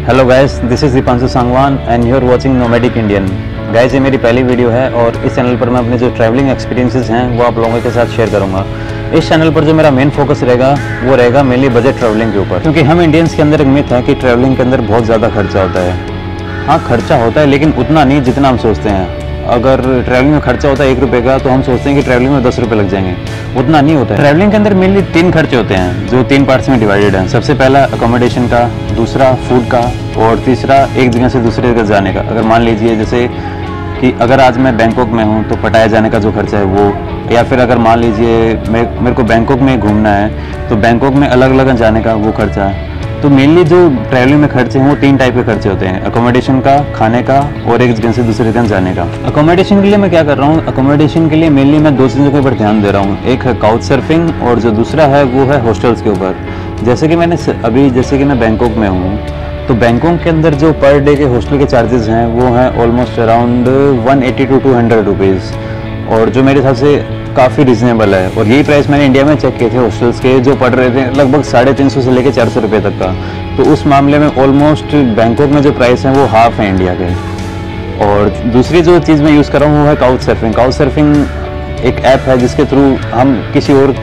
Hello guys, this is Deepanshu Sangwan and you are watching nomadic Indian. Guys, ये मेरी पहली video है और इस चैनल पर मैं अपने जो ट्रैवलिंग एक्सपीरियंसेस हैं वो आप लोगों के साथ शेयर करूंगा। इस चैनल पर जो मेरा मेन फोकस रहेगा वो रहेगा मेनली बजट ट्रैवलिंग के ऊपर, क्योंकि हम इंडियंस के अंदर एक मिथ है कि ट्रैवलिंग के अंदर बहुत ज़्यादा खर्चा होता है। हाँ, खर्चा होता है लेकिन उतना नहीं जितना हम सोचते हैं। अगर ट्रैवलिंग में खर्चा होता है 1 रुपये का तो हम सोचते हैं कि ट्रैवलिंग में 10 रुपये लग जाएंगे, उतना नहीं होता है। ट्रैवलिंग के अंदर मेनली 3 खर्चे होते हैं जो 3 पार्ट्स में डिवाइडेड हैं। सबसे पहला अकोमोडेशन का, दूसरा फूड का और तीसरा एक जगह से दूसरी जगह जाने का। अगर मान लीजिए जैसे कि अगर आज मैं बैंकॉक में हूँ तो पटाया जाने का जो खर्चा है वो, या फिर अगर मान लीजिए मेरे को बैंकॉक में घूमना है तो बैंकॉक में अलग अलग जाने का वो खर्चा है। तो मेनली जो ट्रैवलिंग में खर्चे हैं वो 3 टाइप के खर्चे होते हैं, अकोमोडेशन का, खाने का और एक जगह से दूसरी जगह जाने का। अकोमोडेशन के लिए मैं क्या कर रहा हूँ, अकोमोडेशन के लिए मेनली मैं 2 चीज़ों के ऊपर ध्यान दे रहा हूँ। एक है काउच सर्फिंग और जो दूसरा है वो है हॉस्टल्स के ऊपर। जैसे कि मैं बैंकॉक में हूँ तो बैंकॉक के अंदर जो पर डे के हॉस्टल के चार्जेस हैं वो हैं ऑलमोस्ट अराउंड 180 to 200 रुपीज़, और जो मेरे हिसाब से काफ़ी रिजनेबल है। और यही प्राइस मैंने इंडिया में चेक किए थे हॉस्टल्स के, जो पड़ रहे थे लगभग 350 से लेकर 400 रुपये तक का। तो उस मामले में ऑलमोस्ट बैंकॉक में जो प्राइस हैं वो हाफ है इंडिया के। और दूसरी जो चीज़ मैं यूज़ कर रहा हूँ वो है काउच सर्फिंग। काउच सर्फिंग एक ऐप है जिसके थ्रू हम किसी और,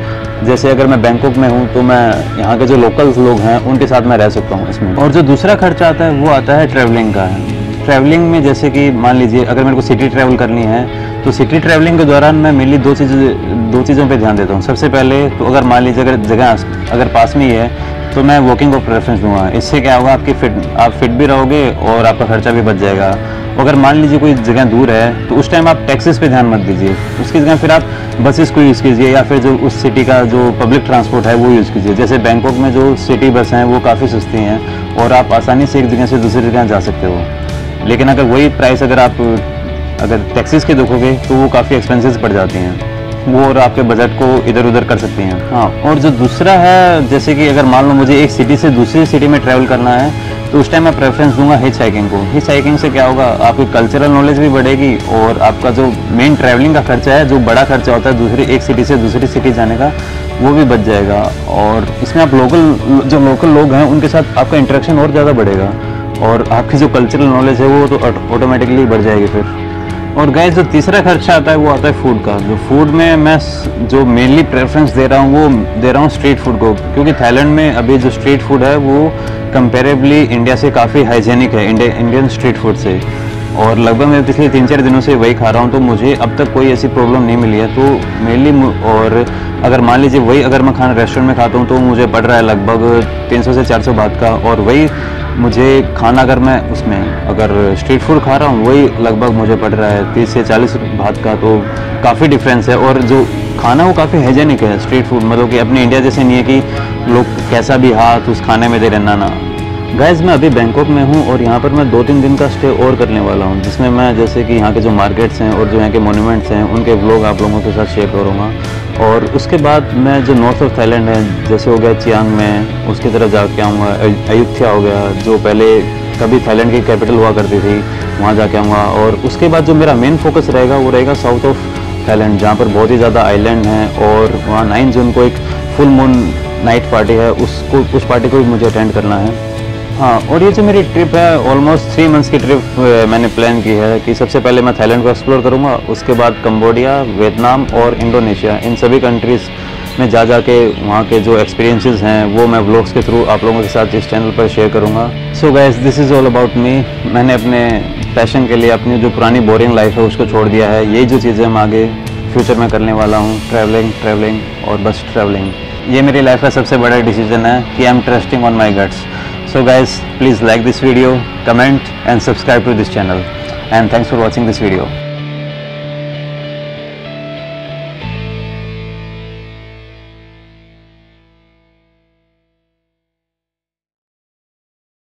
जैसे अगर मैं बैंकॉक में हूँ तो मैं यहाँ के जो लोकल्स लोग हैं उनके साथ मैं रह सकता हूँ इसमें। और जो दूसरा खर्चा आता है वो आता है ट्रैवलिंग का। ट्रैवलिंग में जैसे कि मान लीजिए अगर मेरे को सिटी ट्रैवल करनी है तो सिटी ट्रैवलिंग के दौरान मैं मेनली 2 चीज़ों पे ध्यान देता हूँ। सबसे पहले तो अगर मान लीजिए अगर जगह अगर पास में ही है तो मैं वॉकिंग को प्रेफरेंस दूंगा। इससे क्या होगा, आप फिट भी रहोगे और आपका खर्चा भी बच जाएगा। अगर मान लीजिए कोई जगह दूर है तो उस टाइम आप टैक्सीज पे ध्यान मत दीजिए, उसकी जगह फिर आप बसेस को यूज़ कीजिए या फिर जो उस सिटी का जो पब्लिक ट्रांसपोर्ट है वो यूज़ कीजिए। जैसे बैंकॉक में जो सिटी बस हैं वो काफ़ी सस्ती हैं और आप आसानी से एक जगह से दूसरी जगह जा सकते हो। लेकिन अगर वही प्राइस अगर टैक्सीज के देखोगे तो वो काफ़ी एक्सपेंसिव पड़ जाती हैं वो, और आपके बजट को इधर उधर कर सकती हैं। हाँ, और जो दूसरा है, जैसे कि अगर मान लो मुझे एक सिटी से दूसरी सिटी में ट्रैवल करना है तो उस टाइम मैं प्रेफरेंस दूंगा हिच हाइकिंग को। हिच हाइकिंग से क्या होगा, आपकी कल्चरल नॉलेज भी बढ़ेगी और आपका जो मेन ट्रैवलिंग का खर्चा है, जो बड़ा खर्चा होता है दूसरी एक सिटी से दूसरी सिटी जाने का, वो भी बच जाएगा। और इसमें आप जो लोकल लोग हैं उनके साथ आपका इंटरेक्शन और ज़्यादा बढ़ेगा और आपकी जो कल्चरल नॉलेज है वो तो ऑटोमेटिकली बढ़ जाएगी फिर। और गाइस, जो तीसरा खर्चा आता है वो आता है फूड का। जो फूड में मैं जो मेनली प्रेफरेंस दे रहा हूँ वो दे रहा हूँ स्ट्रीट फूड को, क्योंकि थाईलैंड में अभी जो स्ट्रीट फूड है वो कंपेरेबली इंडिया से काफ़ी हाइजेनिक है, इंडियन स्ट्रीट फूड से। और लगभग मैं पिछले 3-4 दिनों से वही खा रहा हूँ तो मुझे अब तक कोई ऐसी प्रॉब्लम नहीं मिली है। तो मेनली, और अगर मान लीजिए वही अगर मैं खाना रेस्टोरेंट में खाता हूँ तो मुझे पड़ रहा है लगभग 300 से 400 बात का, और वही मुझे खाना अगर मैं उसमें अगर स्ट्रीट फूड खा रहा हूँ वही लगभग मुझे पड़ रहा है 30 से 40 बात का। तो काफ़ी डिफरेंस है। और जो खाना वो काफ़ी हाइजेनिक है स्ट्रीट फूड, मतलब कि अपने इंडिया जैसे नहीं है कि लोग कैसा भी हाथ उस खाने में दे रहना ना। गाइस, मैं अभी बैंकॉक में हूँ और यहाँ पर मैं 2-3 दिन का स्टे और करने वाला हूँ, जिसमें मैं जैसे कि यहाँ के जो मार्केट्स हैं और जो यहाँ के मोन्यूमेंट्स हैं उनके व्लॉग आप लोगों के साथ शेयर करूँगा। और उसके बाद मैं जो नॉर्थ ऑफ थाईलैंड है, जैसे हो गया चियांग में, उसकी तरफ जाके आऊँगा। अयुत्या हो गया, जो पहले कभी थाईलैंड की कैपिटल हुआ करती थी, वहाँ जाके आऊँगा। और उसके बाद जो मेरा मेन फोकस रहेगा वो रहेगा साउथ ऑफ थाईलैंड, जहाँ पर बहुत ही ज़्यादा आइलैंड हैं। और वहाँ 9 जून को एक फुल मून नाइट पार्टी है, उस पार्टी को भी मुझे अटेंड करना है। हाँ, और ये जो मेरी ट्रिप है ऑलमोस्ट 3 मंथ्स की ट्रिप मैंने प्लान की है कि सबसे पहले मैं थाईलैंड को एक्सप्लोर करूँगा, उसके बाद कंबोडिया, वियतनाम और इंडोनेशिया, इन सभी कंट्रीज़ में जा के वहाँ के जो एक्सपीरियंसेस हैं वो मैं व्लॉग्स के थ्रू आप लोगों के साथ इस चैनल पर शेयर करूँगा। So guys, this is all about me. मैंने अपने पैशन के लिए अपनी जो पुरानी बोरिंग लाइफ है उसको छोड़ दिया है। यही जो चीज़ें मैं आगे फ्यूचर में करने वाला हूँ, ट्रैवलिंग और बस ट्रैवलिंग। ये मेरी लाइफ का सबसे बड़ा डिसीजन है कि I am trusting on my guts. So guys, please like this video, comment and subscribe to this channel, and thanks for watching this video.